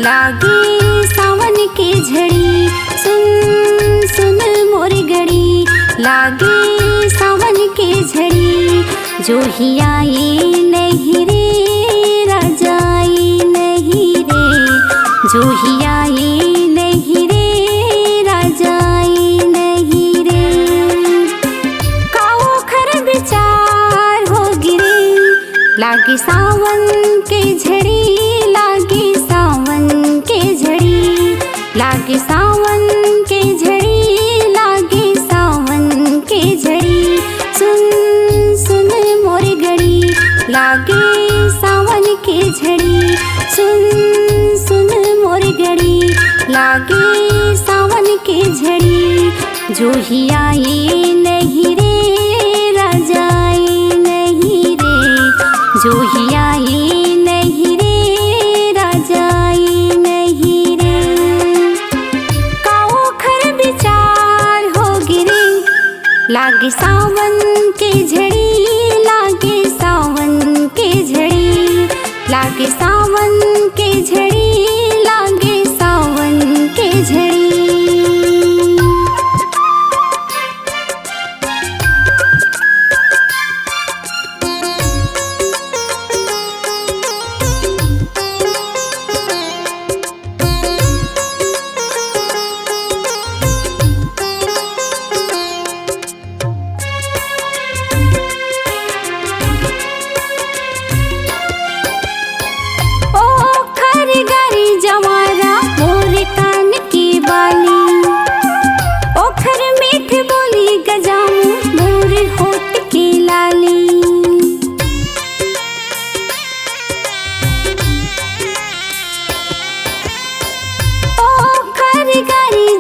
लागे सावन के झड़ी। सुन सुन मोर गड़ी लागे सावन के झड़ी। जो ही आई नहीं रे राजा आई नहीं रे। जो ही आई नहीं रे राजा आई नहीं रे। काओ खर विचार हो गिरे लागे सावन के झड़ी। लागे सावन के झड़ी लागे सावन के झड़ी लागे सावन के झड़ी। सुन सुन मोर गड़ी लागे सावन के झड़ी। सुन सुन मोर गड़ी लागे सावन के झड़ी। जो ही आई नहीं रे राजा आई नहीं रे। जो ही आई नहीं रे राजा आई नहीं रे। काओ खर विचार हो गिरे लागे सावन के झड़ी। लागे सावन के झड़ी लागे सावन के झड़ी लागे सावन के झड़ी।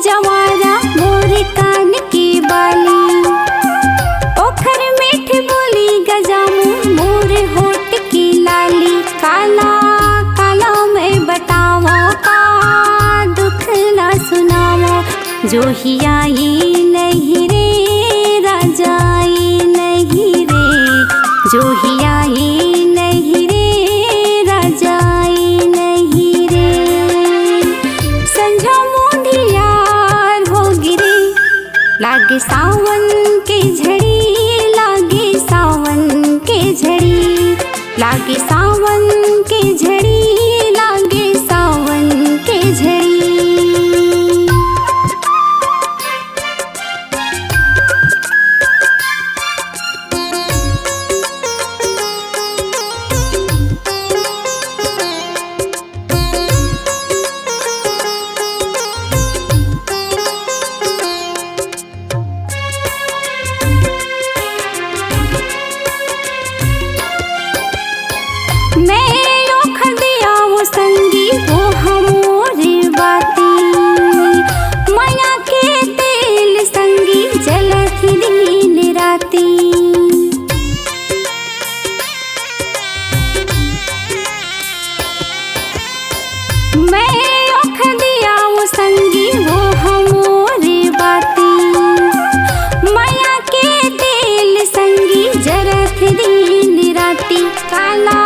जवारा मोर कान की बाली ओखर मीठ बोली गजामू मोर होठ की लाली। काला काला मैं बतावा का दुख ना सुनावा। जो ही आई नहीं रे राजा आई नहीं रे। जो ही आई नहीं रे राजा आई नहीं रे। संझा लागे सावन के झड़ी लागे सावन के झड़ी लागे सावन के झड़ी लागे सावन के झड़ी। मैं ओखर दिया वो संगी वो हमोरे बाती। माया के तेल संगी जलत दिन राती। मैं ओखर दिया वो संगी वो हमोरे बाती। माया के तेल संगी जलत दिन राती। काला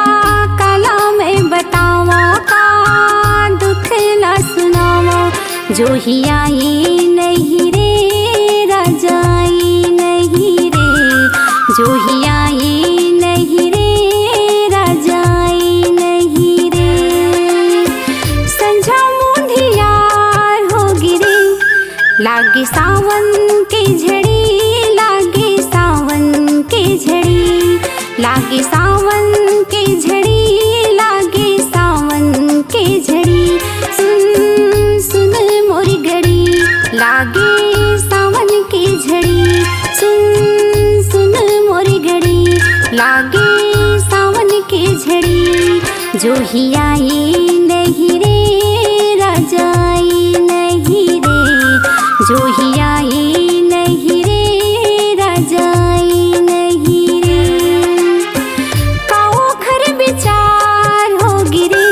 बतावा का दुख ना सुनावा। जो ही आई नहीं रे राजा आई नहीं रे। जो ही आई नहीं रे राजा आई नहीं रे। संझा मुंधियार हो गिरे लागे सावन के झड़ी लागे सावन के झड़ी लागे सावन के झड़ी लागे सावन के झड़ी। सुन सुन मोर गड़ी लागे सावन के झड़ी। सुन सुन मोर गड़ी लागे सावन के झड़ी। जो ही आई नहीं रे राजा आई नहीं रे। जो ही आई नहीं रे राजा आई नहीं रे। काओ खर विचार हो गिरे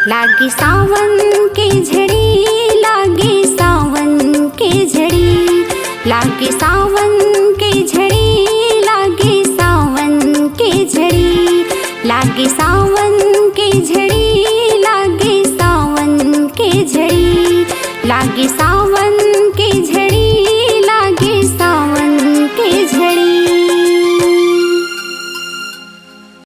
लागे सावन के झड़ी लागे सावन के झड़ी लागे सावन के झड़ी लागे सावन के झड़ी लागे सावन के झड़ी लागे सावन लागे सावन